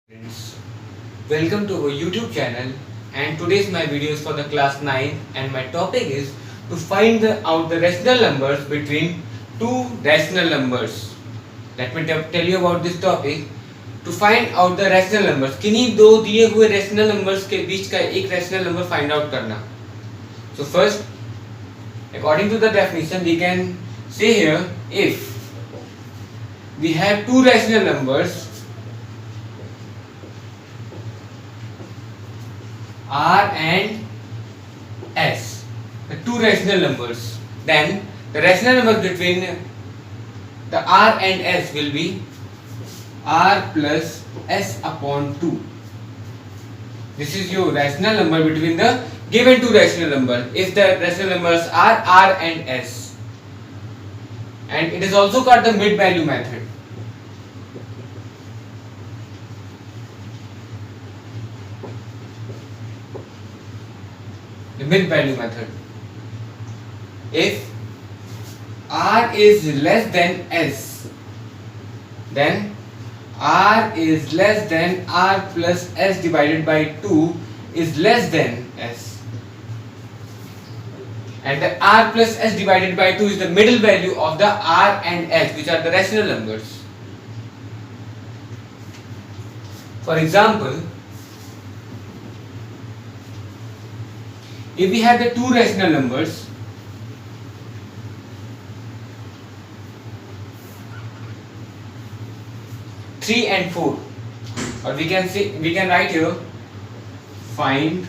Friends, welcome to our YouTube channel, and today's my video is for the class 9 and my topic is to find out the rational numbers between two rational numbers. Let me tell you about this topic. To find out the rational numbers, किन्हीं दो दिए हुए rational numbers के बीच का एक rational number find out करना. So first, according to the definition, we can say here if we have two rational numbers R and S, the two rational numbers, then the rational number between the R and S will be R plus S upon 2. This is your rational number between the given two rational number if the rational numbers are R and S, and it is also called the mid value method. The mid value method. If R is less than S, then R is less than R plus S divided by 2 is less than S, and the R plus S divided by 2 is the middle value of the R and S, which are the rational numbers. For example, if we have the two rational numbers three and four, or we can write here find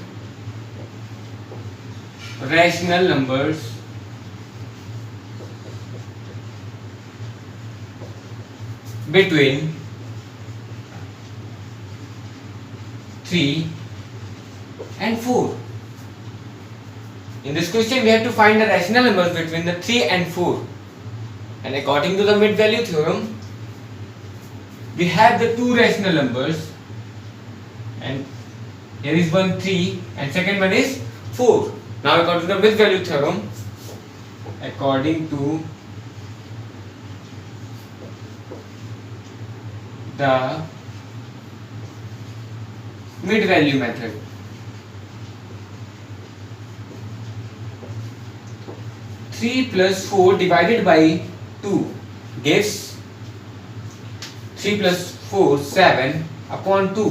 rational numbers between 3 and 4. In this question, we have to find the rational numbers between the 3 and 4. And according to the mid value theorem, we have the two rational numbers, and here is one 3 and second one is 4. Now according to the mid value theorem, according to the mid value method, 3 plus 4 divided by 2 gives 3 plus 4 7 upon 2,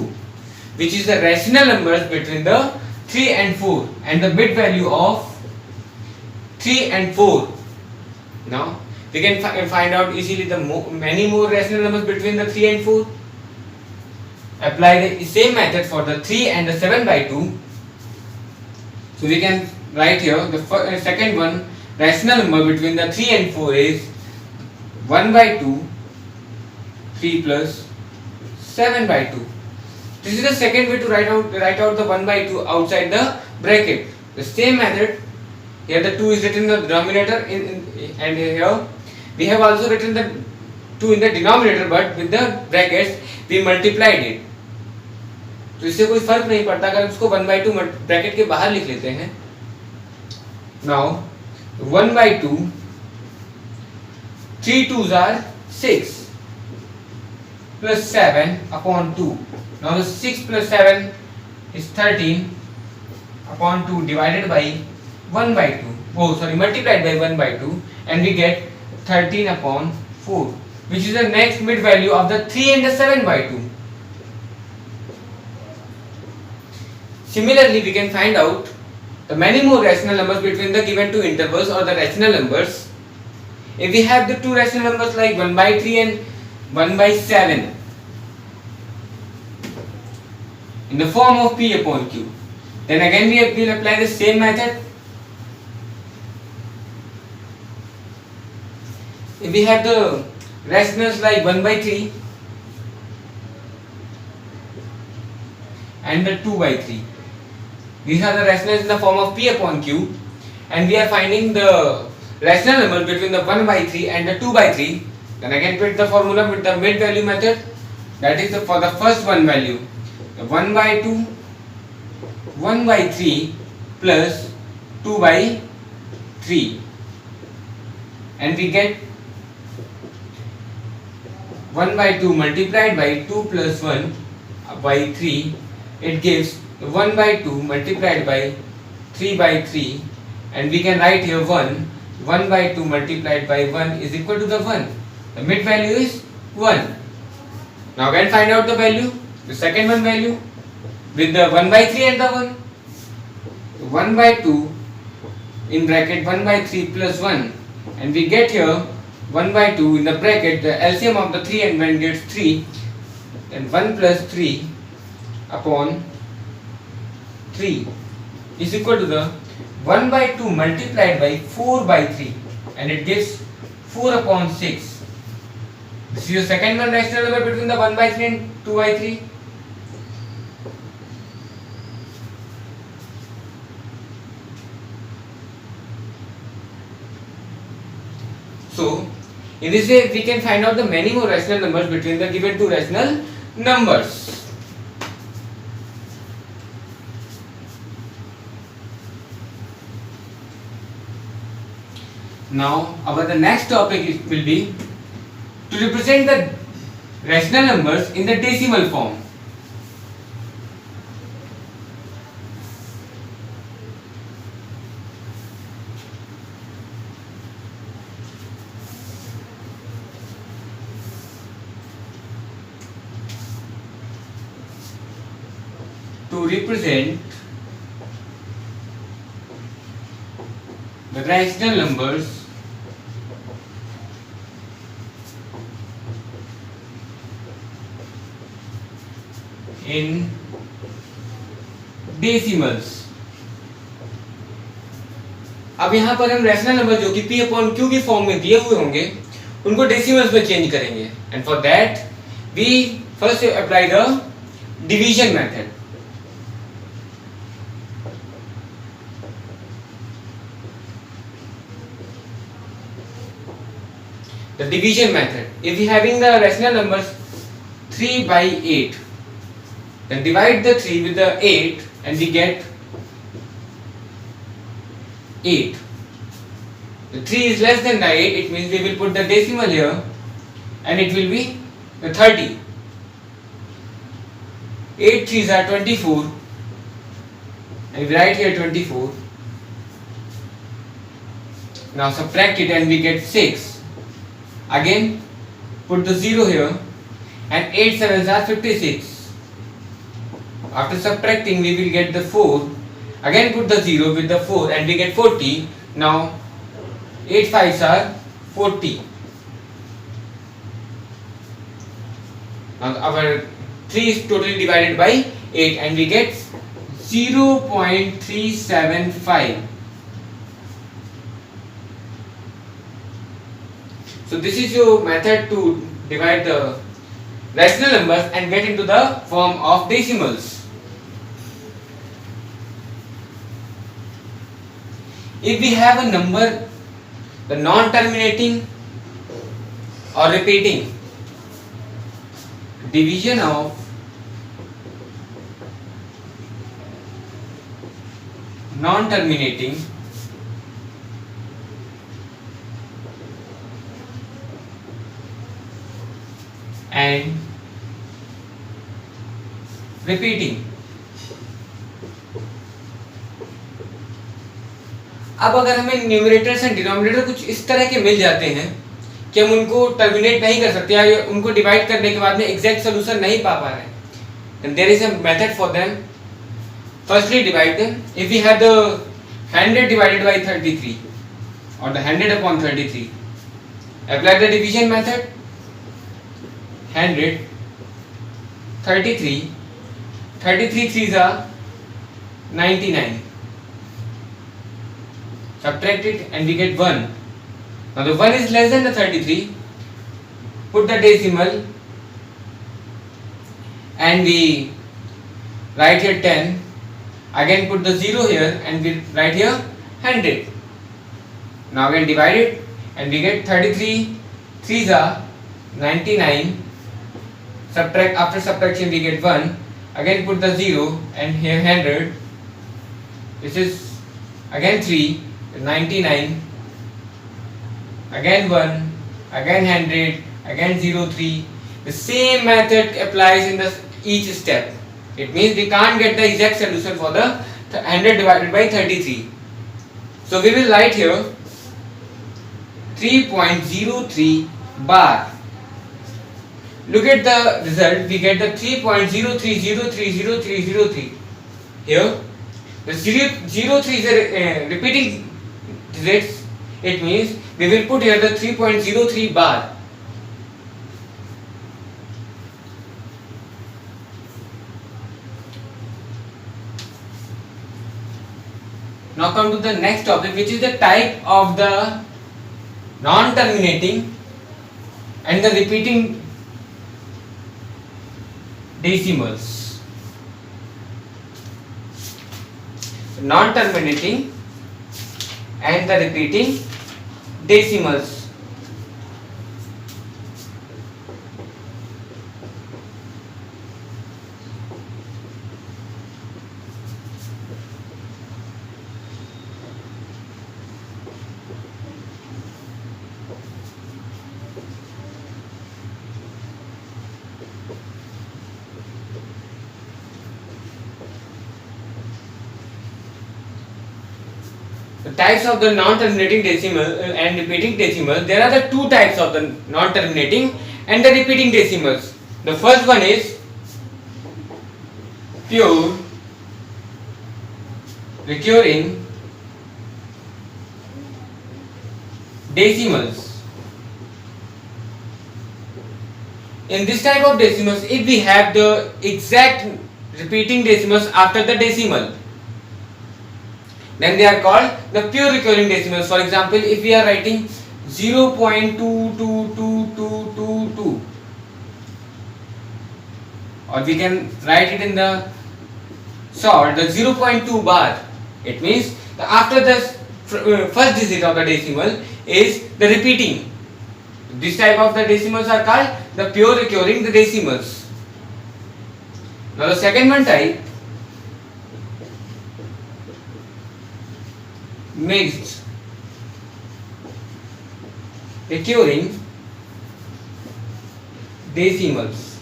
which is the rational numbers between the 3 and 4 and the mid value of 3 and 4. Now we can find out easily the many more rational numbers between the 3 and 4. Apply the same method for the 3 and the 7 by 2. So we can write here the second one. Rational number between the 3 and 4 is 1 by 2, 3 plus 7 by 2. This is the second way to write out the 1 by 2 outside the bracket. The same method, here the 2 is written in the denominator and here we have also written the 2 in the denominator, but with the brackets we multiplied it. तो इससे कोई फर्क नहीं पड़ता अगर उसको 1 by 2 bracket के बाहर लिख लेते हैं. Now 1 by 2, 3 2s are 6 plus 7 upon 2. Now the 6 plus 7 is 13 upon 2 divided by 1 by 2. Oh sorry, multiplied by 1 by 2, and we get 13 upon 4, which is the next mid value of the 3 and the 7 by 2. Similarly, we can find out the many more rational numbers between the given two intervals or the rational numbers. If we have the two rational numbers like 1 by 3 and 1 by 7 in the form of P upon Q, then again we will apply the same method. If we have the rationals like 1 by 3 and the 2 by 3, these are the rationals in the form of P upon Q, and we are finding the rational number between the 1 by 3 and the 2 by 3. Then again put the formula with the mid value method, that is for the first one value, the 1 by 2, 1 by 3 plus 2 by 3, and we get 1 by 2 multiplied by 2 plus 1 by 3, it gives 1 by 2 multiplied by 3 by 3, and we can write here 1 by 2 multiplied by 1 is equal to the 1. The mid value is 1. Now again find out the value, the second one value with the 1 by 3 and the 1. 1 by 2 in bracket 1 by 3 plus 1, and we get here 1 by 2 in the bracket, the LCM of the 3 and 1 gets 3, then 1 plus 3 upon 3 is equal to the 1 by 2 multiplied by 4 by 3, and it gives 4 upon 6. This is your second one rational number between the 1 by 3 and 2 by 3. So, in this way we can find out the many more rational numbers between the given two rational numbers. Now, the next topic will be to represent the rational numbers in the decimal form. To represent the rational numbers in decimals. अब यहाँ पर हम rational number जो कि p upon q की form में दिए हुए होंगे उनको डेसिमल्स में चेंज करेंगे, and for that we first apply the division method. The division method. If we having the rational numbers 3 by 8, then divide the 3 with the 8 and we get 8. The 3 is less than the 8, it means we will put the decimal here and it will be the 30. 8 3s are 24 and we write here 24. Now subtract it and we get 6. Again put the 0 here and 8 7s are 56. After subtracting we will get the 4. Again put the 0 with the 4 and we get 40. Now 8 5s are 40. Now our 3 is totally divided by 8 and we get 0.375. So this is your method to divide the rational numbers and get into the form of decimals. If we have a number, the non-terminating or repeating, division of non-terminating and repeating. अब अगर हमें numerators and denominator कुछ इस तरह के मिल जाते हैं कि हम उनको टर्मिनेट नहीं कर सकते या उनको डिवाइड करने के बाद में एग्जैक्ट सोल्यूशन नहीं पा रहे हैं, then there is a method for them. Firstly, divide them. If we have the 100 divided by 33 or the 100 upon 33, apply the division method. 100 33 3s are 99. Subtract it and we get 1. Now the 1 is less than the 33. Put the decimal and we write here 10. Again put the 0 here and we write here 100. Now again divide it and we get 33 3s are 99. Subtract, after subtraction we get 1. Again put the 0 and here 100. This is again 3, 99. Again 1, again 100, again 0, 3. The same method applies each step. It means we can't get the exact solution for the 100 divided by 33. So we will write here 3.03 bar. Look at the result. We get the 3.030300303. Here the 03 is a repeating digits. It means we will put here the 3.03 bar. Now come to the next topic, which is the type of the non-terminating and the repeating decimals. Non-terminating and the repeating decimals. The types of the non-terminating decimal and repeating decimals. There are the two types of the non-terminating and the repeating decimals. The first one is pure recurring decimals. In this type of decimals, if we have the exact repeating decimals after the decimal, then they are called the pure recurring decimals. For example, if we are writing 0.22222, or we can write it in the short, the 0.2 bar, it means the after the first digit of the decimal is the repeating. This type of the decimals are called the pure recurring decimals. Now the second one type, mixed recurring decimals.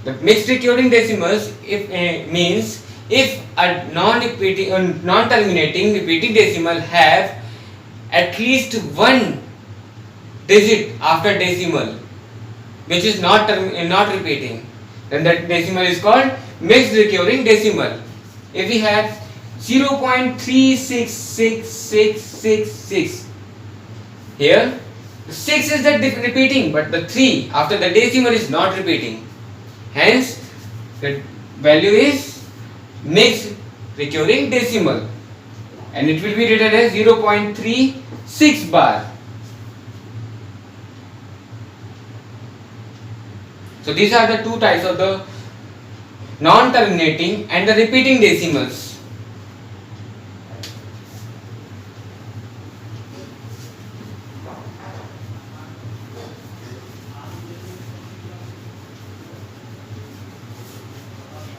The mixed recurring decimals means if a non-terminating repeating decimal have at least one digit after decimal which is not repeating, then that decimal is called mixed recurring decimal. If we have 0.366666, here the 6 is the repeating, but the 3 after the decimal is not repeating. Hence, the value is mixed recurring decimal, and it will be written as 0.36 bar. So these are the two types of the non-terminating and the repeating decimals.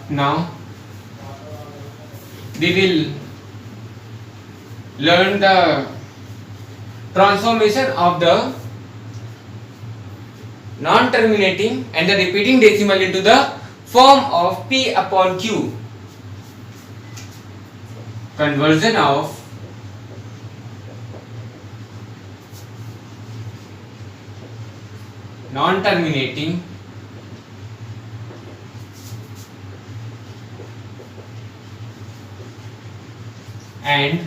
Now we will learn the transformation of the non-terminating and the repeating decimal into the form of P upon Q. Conversion of non-terminating and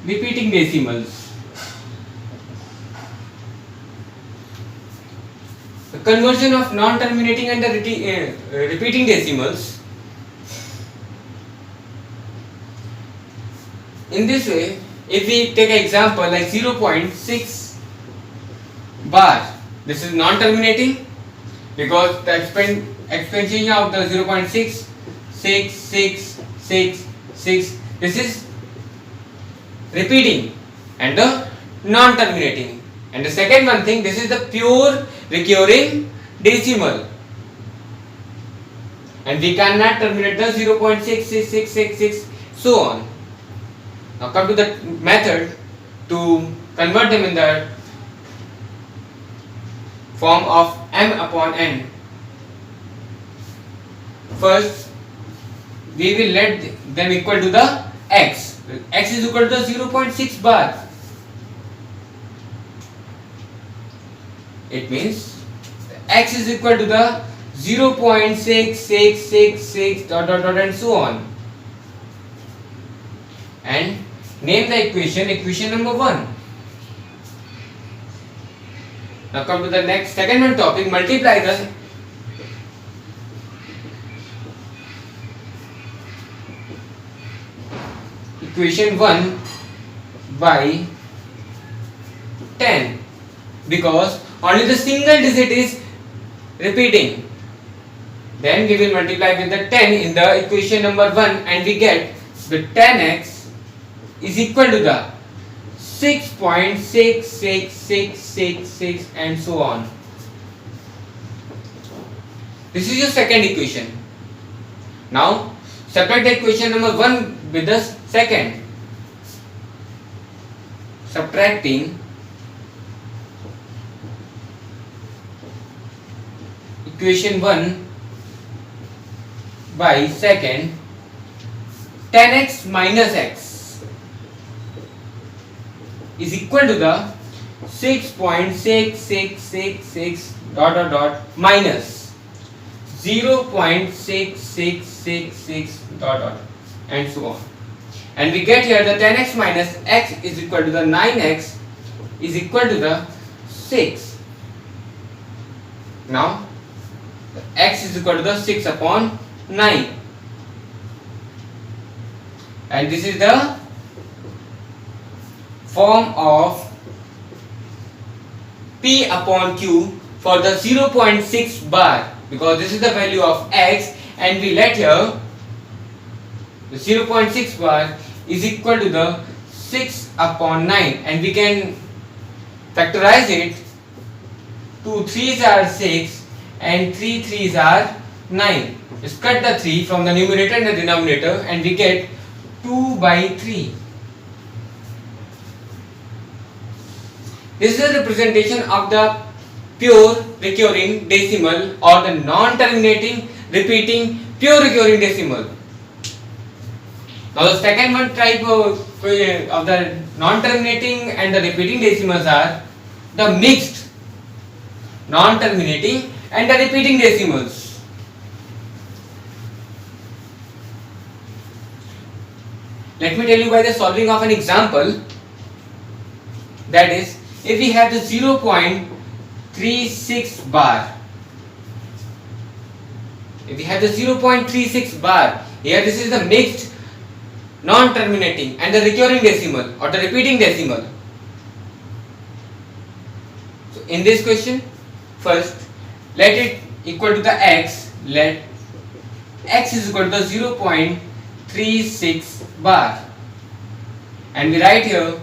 repeating decimals. The conversion of non-terminating and the repeating decimals. In this way, if we take an example like 0.6 bar, this is non-terminating because the expansion of the 0.6 6 6 6 6, this is repeating and the non-terminating. And the second one thing, this is the pure recurring decimal, and we cannot terminate the 0.66666 so on. Now come to the method to convert them in the form of m upon n. First, we will let them equal to the x. X is equal to 0.6 bar. It means x is equal to the 0.6666 dot dot dot and so on. And name the equation number 1. Now come to the next second one topic, multiply the equation 1 by 10 because only the single digit is repeating. Then we will multiply with the 10 in the equation number 1 and we get the 10x is equal to the 6.66666 and so on. This is your second equation. Now subtract the equation number 1 with the second. Subtracting equation 1 by second, 10x minus x is equal to the 6.6666 dot dot dot minus 0.6666 dot dot and so on. And we get here the 10x minus x is equal to the 9x is equal to the 6. Now x is equal to the 6 upon 9. And this is the form of P upon Q for the 0.6 bar because this is the value of x and we let here the 0.6 bar is equal to the 6 upon 9 and we can factorize it. 2 3s are 6 and 3 3s are 9. Just cut the 3 from the numerator and the denominator and we get 2 by 3. This is a representation of the pure recurring decimal or the non-terminating repeating pure recurring decimal. Now the second one type of the non-terminating and the repeating decimals are the mixed non-terminating and the repeating decimals. Let me tell you by the solving of an example. That is, if we have the 0.36 bar, if we have the 0.36 bar, here this is the mixed non-terminating and the recurring decimal or the repeating decimal. So in this question, first let it equal to the x, let x is equal to the 0.36 bar and we write here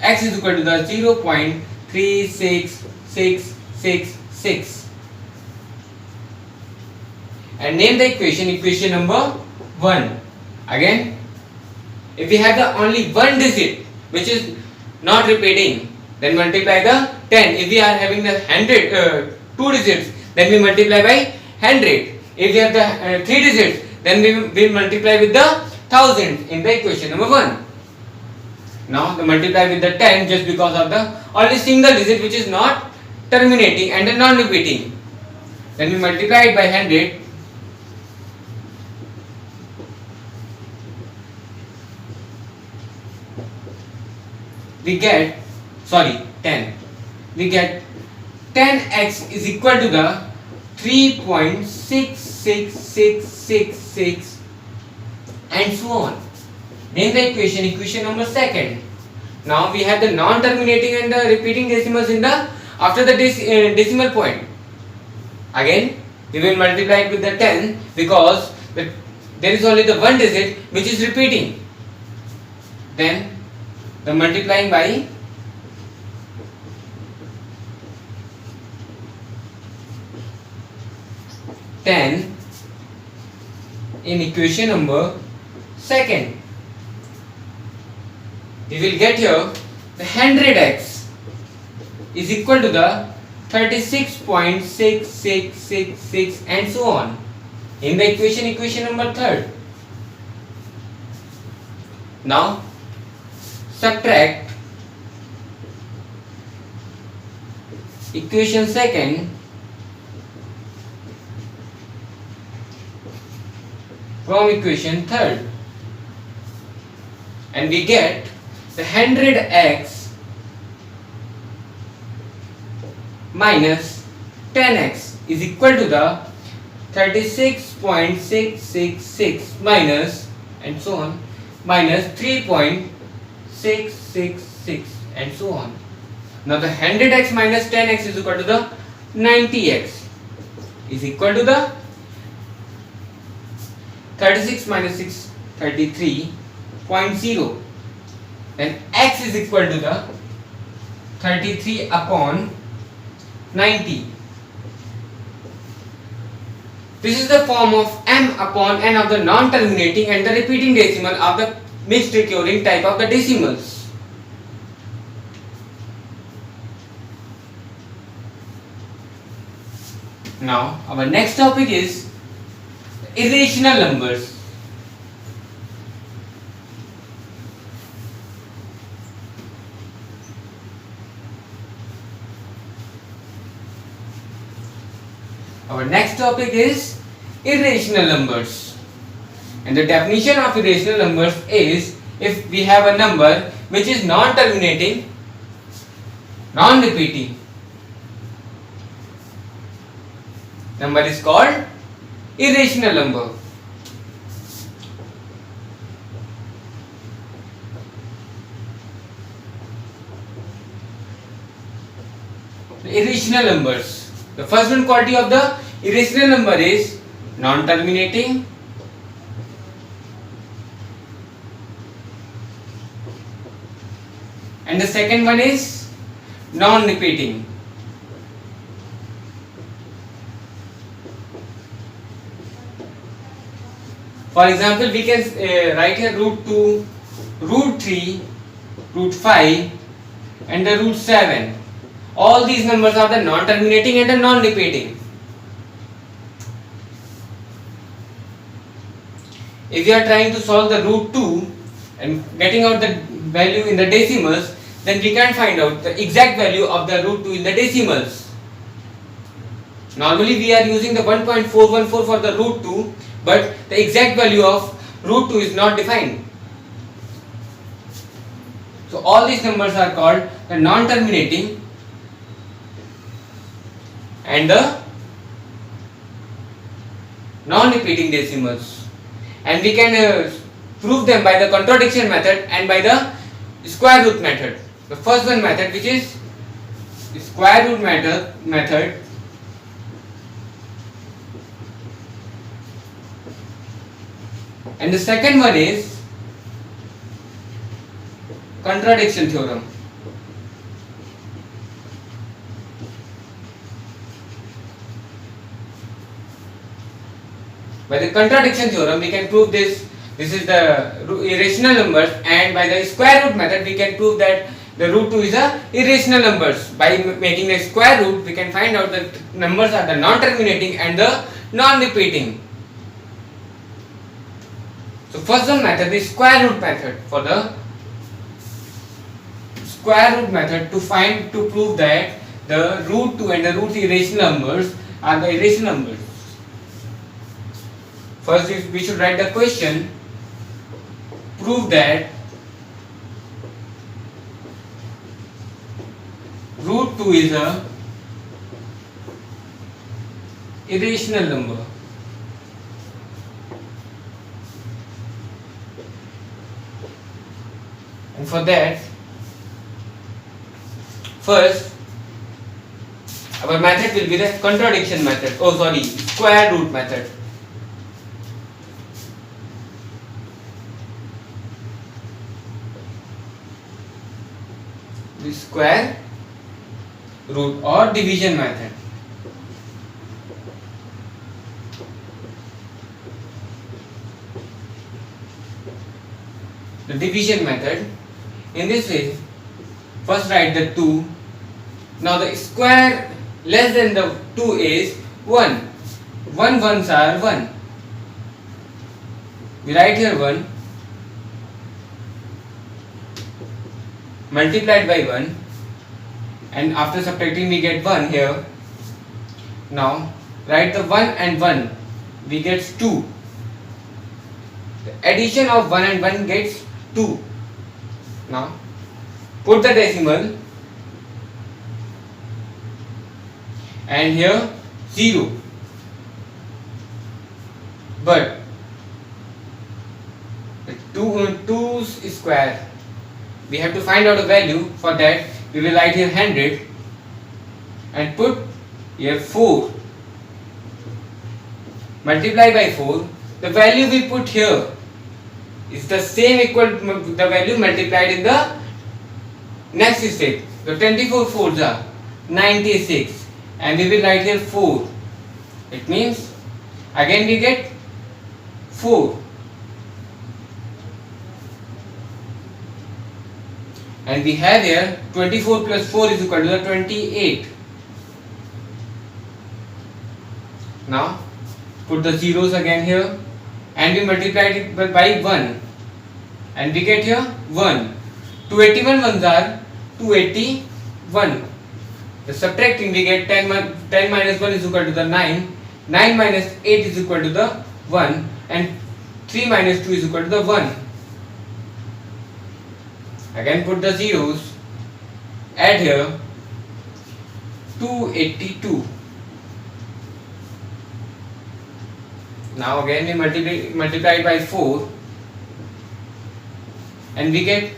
x is equal to the 0.36666 and name the equation number 1. Again, if we have the only one digit which is not repeating, then multiply the 10. If we are having the 100 two digits, then we multiply by 100. If we have the 3 digits, then we will multiply with the 1000 in the equation number 1. Now the multiply with the 10 just because of the only single digit which is not terminating and non-repeating. Then we multiply it by 100. We get 10. We get 10x is equal to the 3.66666 and so on. Name the equation number 2. Now we have the non-terminating and the repeating decimals in the after the decimal point. Again we will multiply it with the 10 because there is only the one digit which is repeating. Then the multiplying by 10 in equation number 2. We will get here the 100x is equal to the 36.6666 and so on. In the equation number 3. Now subtract equation 2 from equation 3 and we get the 100x minus 10x is equal to the 36.666 minus and so on minus 3.666 and so on. Now the 100x minus 10x is equal to the 90x is equal to the 36 minus 6 33.0, then x is equal to the 33 upon 90. This is the form of m upon n of the non-terminating and the repeating decimal of the mixed recurring type of the decimals. Now our next topic is irrational numbers. Our next topic is irrational numbers. And the definition of irrational numbers is if we have a number which is non-terminating, non-repeating. Number is called irrational number. The irrational numbers. The first one quality of the irrational number is non-terminating, and the second one is non-repeating. For example, we can write here root 2, root 3, root 5 and the root 7. All these numbers are the non-terminating and the non-repeating. If you are trying to solve the root 2 and getting out the value in the decimals, then we can find out the exact value of the root 2 in the decimals. Normally we are using the 1.414 for the root 2, but the exact value of root 2 is not defined. So all these numbers are called the non-terminating and the non-repeating decimals, and we can prove them by the contradiction method and by the square root method. The first one method, which is square root method, and the second one is contradiction theorem. By the contradiction theorem, we can prove this is the irrational numbers, and by the square root method, we can prove that the root 2 is a irrational numbers. By making the square root, we can find out that numbers are the non-terminating and the non-repeating. So first one method is square root method. For the square root method, to prove that the root 2 and the root 3 irrational numbers are the irrational numbers. First, we should write the question. Prove that root 2 is a irrational number. And for that, first our method will be the contradiction method. Square root method. The square root or division method. The division method. In this way, first write the 2. Now the square less than the 2 is 1. 1 ones are 1. We write here 1 multiplied by 1, and after subtracting we get 1 here. Now write the 1 and 1, we get 2. The addition of 1 and 1 gets 2. Now put the decimal, and here 0. But the 2 square, we have to find out a value. For that we will write here 100 and put here 4. Multiply by 4. The value we put here is the same equal to the value multiplied in the next step. The 24 fours are 96, and we will write here 4. It means again we get 4. And we have here 24 plus 4 is equal to the 28. Now put the zeros again here, and we multiplied it by 1, and we get here 1. 281 ones are 281. The subtracting we get 10 minus 1 is equal to the 9. 9 minus 8 is equal to the 1, and 3 minus 2 is equal to the 1. Again put the zeros, add here 282. Now again we multiply by 4, and we get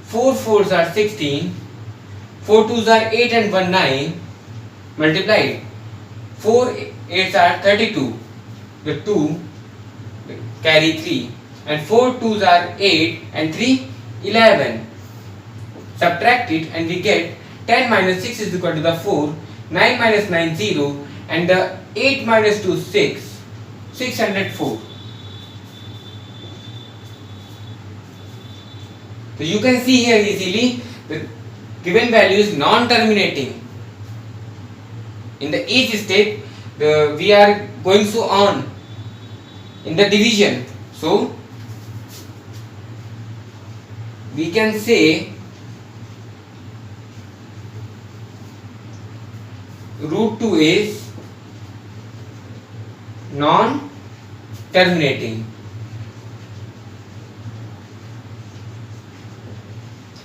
4 fours are 16, 4 twos are 8 and 1 9, multiplied. 4 8s are 32, the 2 carry 3, and 4 twos are 8 and 3 11. Subtract it, and we get 10 minus 6 is equal to the 4, 9 minus 9 0, and the 8 minus 2 6, 604. So you can see here easily the given value is non-terminating. In the each step we are going so on in the division. So we can say root 2 is non-terminating.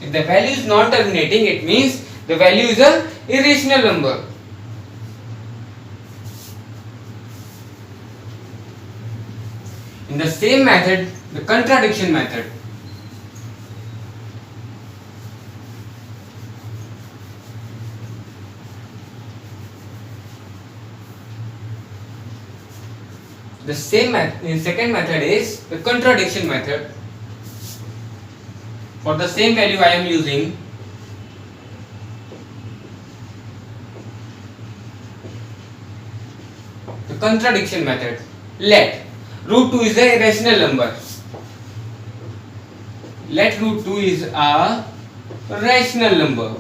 If the value is non-terminating, it means the value is a irrational number. In the same method, the contradiction method. The second method is the contradiction method. For the same value I am using the contradiction method. Let root 2 is a rational number. Let root 2 is a rational number.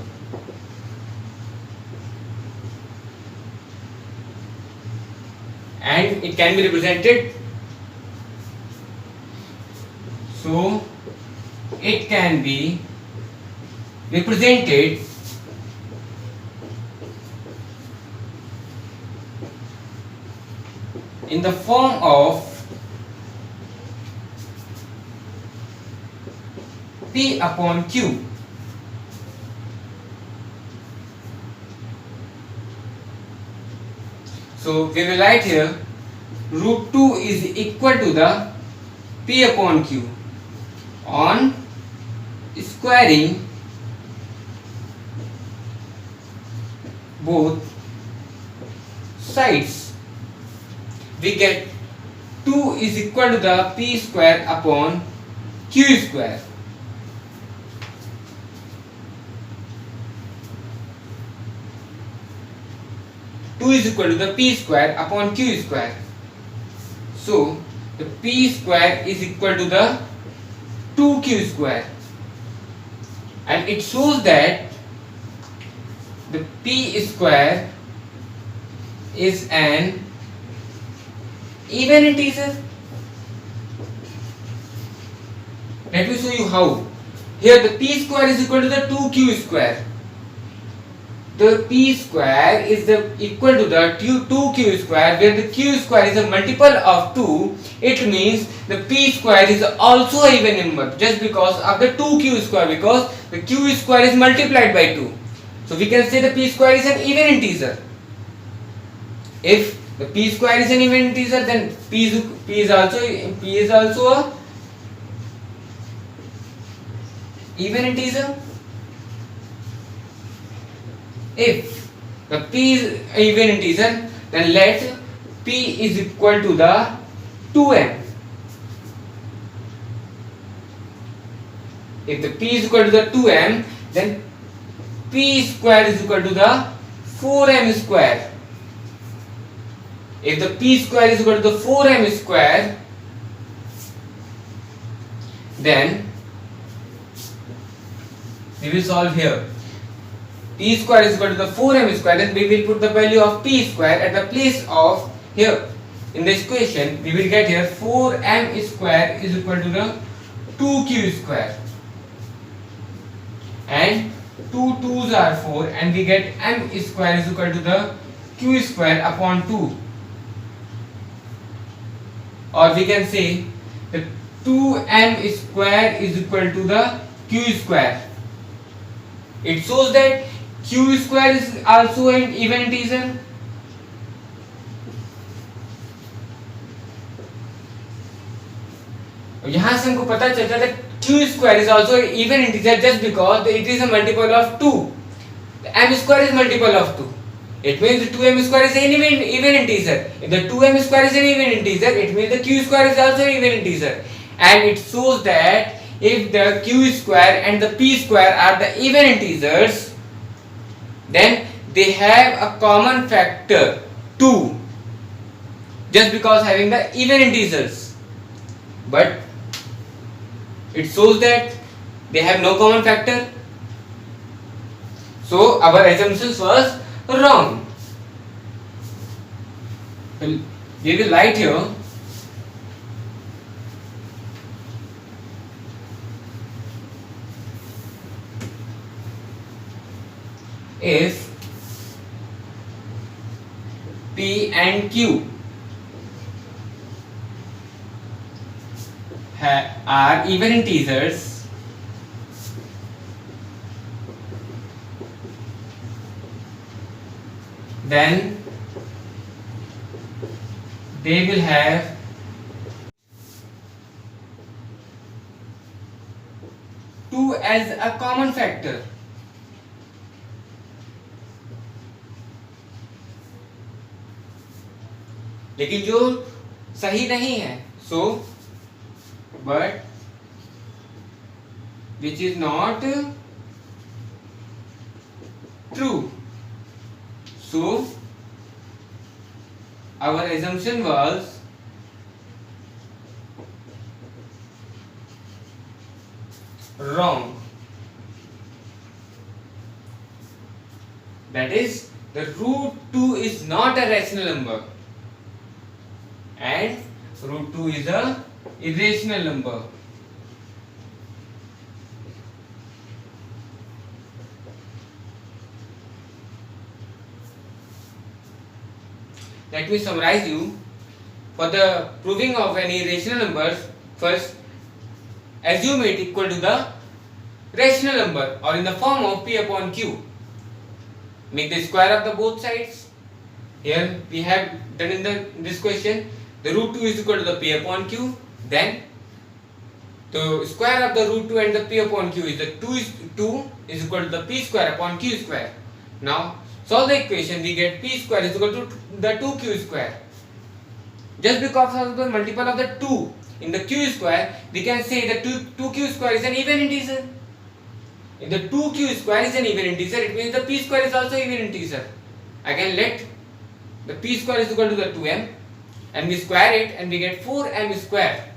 And it can be represented, so it can be represented in the form of P upon Q. So we will write here root 2 is equal to the P upon Q on squaring both sides. We get 2 is equal to the P square upon Q square. Is equal to the P square upon Q square. So the P square is equal to the 2Q square, and it shows that the P square is an even integer. Let me show you how. Here the p square is equal to the 2q square. The p square is equal to the 2q square, where the q square is a multiple of 2. It means the p square is also an even number just because of the 2q square, because the q square is multiplied by 2. So we can say the p square is an even integer. If the p square is an even integer, then p is also a even integer. If the p is even integer, then let p is equal to the 2m. If the p is equal to the 2m, then p square is equal to the 4m square. If the p square is equal to the 4m square, then we will solve here. P square is equal to the 4m square, then we will put the value of p square at the place of here. In this equation, we will get here 4m square is equal to the 2q square. And 2 2s are 4, and we get m square is equal to the q square upon 2. Or we can say that 2m square is equal to the q square. It shows that q square is also an even integer. यहाँ से हमको पता चलता है q square is also an even integer just because it is a multiple of 2. The m square is multiple of 2. It means the 2m square is an even integer. If the 2m square is an even integer, it means the q square is also an even integer. And it shows that if the q square and the p square are the even integers, then they have a common factor 2, just because having the even integers. But it shows that they have no common factor. So our assumptions was wrong. We will write here if p and q are even integers, then they will have two as a common factor. लेकिन जो सही नहीं है, so but which is not true. So our assumption was wrong. That is, the root 2 is not a rational number and root 2 is a irrational number. Let me summarize you. For the proving of any rational numbers, first assume it equal to the rational number or in the form of p upon q. Make the square of the both sides. Here we have done in this question, the root 2 is equal to the p upon q. Then the square of the root 2 and the p upon q is the 2 is equal to the p square upon q square. Now solve the equation, we get p square is equal to the 2q square. Just because of the multiple of the 2 in the q square, we can say that 2q square is an even integer. If the 2q square is an even integer, it means the p square is also even integer. I can let the p square is equal to the 2m and we square it and we get 4m square.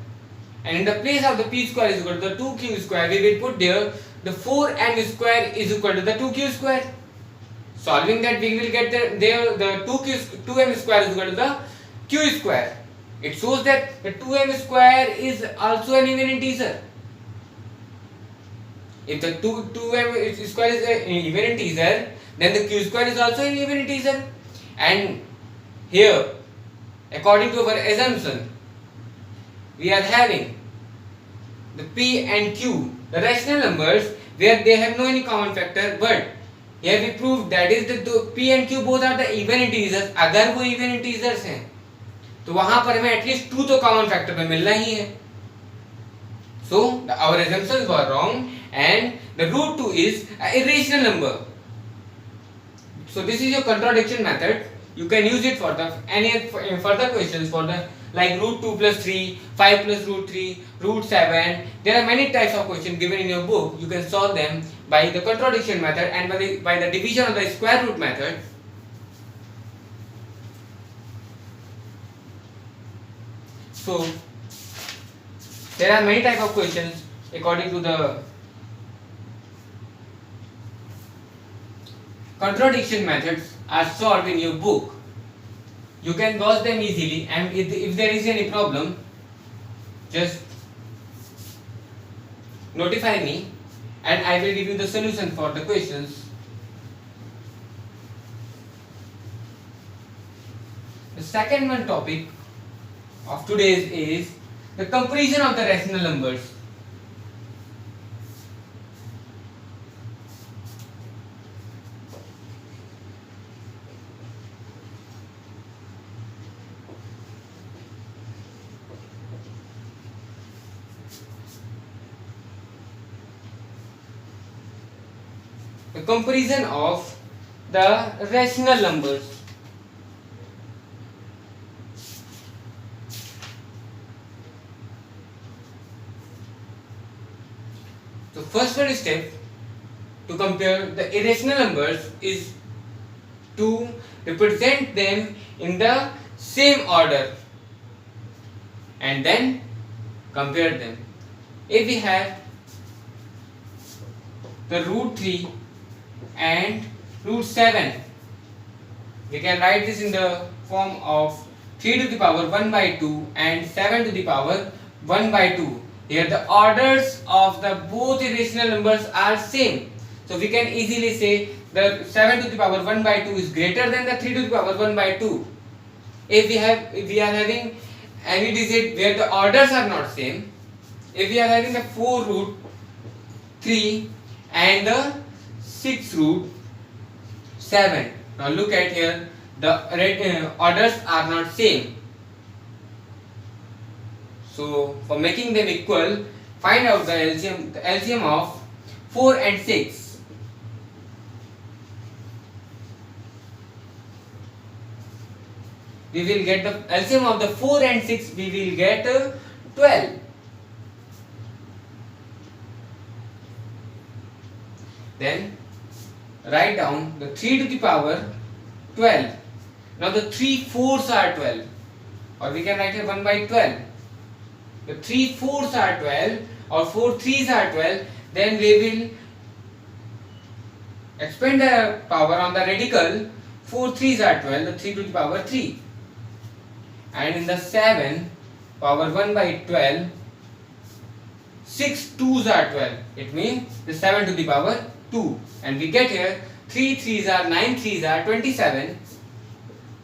And in the place of the p square is equal to the 2q square, we will put there the 4m square is equal to the 2q square. Solving that, we will get the 2m square is equal to the q square. It shows that the 2m square is also an even integer. If the 2m square is an even integer, then the q square is also an even integer. And here, according to our assumption, we are having the p and q, the rational numbers, where they have no any common factor, but here we proved that is the p and q both are the even integers. अगर वो even integers हैं तो वहां पर हमें at least 2 तो common factor में मिलना ही है. So our assumptions were wrong and the root 2 is an irrational number. So this is your contradiction method. You can use it for the any further questions for the like root 2 plus 3, 5 plus root 3, root 7. There are many types of questions given in your book. You can solve them by the contradiction method and by the division of the square root method. So there are many types of questions according to the contradiction methods are solved in your book. You can gauge them easily, and if there is any problem, just notify me and I will give you the solution for the questions. The second one topic of today's is the comparison of the rational numbers. The comparison of the rational numbers. So first one step to compare the irrational numbers is to represent them in the same order and then compare them. If we have the root 3 and root 7, we can write this in the form of 3 to the power 1 by 2 and 7 to the power 1 by 2. Here the orders of the both irrational numbers are same. So we can easily say the 7 to the power 1 by 2 is greater than the 3 to the power 1 by 2. If we are having any digit where the orders are not same, if we are having the 4 root 3 and the 6 root 7. Now look at here, the orders are not same. So for making them equal, find out the LCM of 4 and 6. We will get the LCM of the 4 and 6, we will get 12. Then write down the 3 to the power 12. Now the 3 fours are 12, or we can write it 1 by 12. The 3 fours are 12 or 4 threes are 12, then we will expand the power on the radical. 4 threes are 12, the 3 to the power 3. And in the 7 power 1 by 12, 6 twos are 12. It means the 7 to the power 2. And we get here 3 threes are 9 threes are 27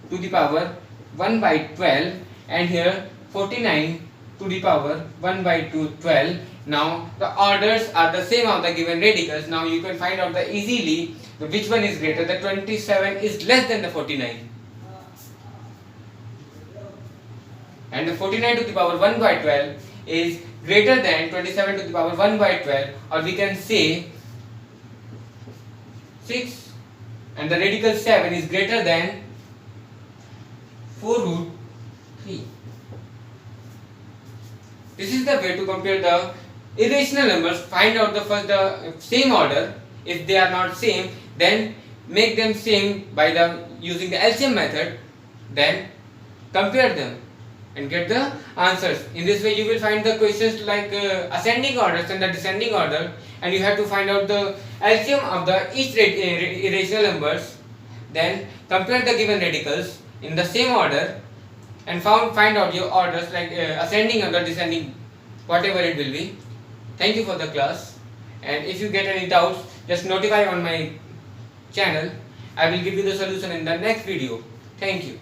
to the power 1 by 12, and here 49 to the power 1 by 2 12. Now the orders are the same of the given radicals. Now you can find out the easily which one is greater. The 27 is less than the 49, and the 49 to the power 1 by 12 is greater than 27 to the power 1 by 12, or we can say 6, and the radical 7 is greater than 4 root 3. This is the way to compare the irrational numbers. Find out the same order. If they are not same, then make them same by using the LCM method. Then compare them and get the answers. In this way, you will find the questions like ascending orders and the descending order, and you have to find out the LCM of the each irrational numbers Then compare the given radicals in the same order and find out your orders like ascending or descending, whatever it will be. Thank you for the class, and if you get any doubts, just notify on my channel. I will give you the solution in the next video. Thank you.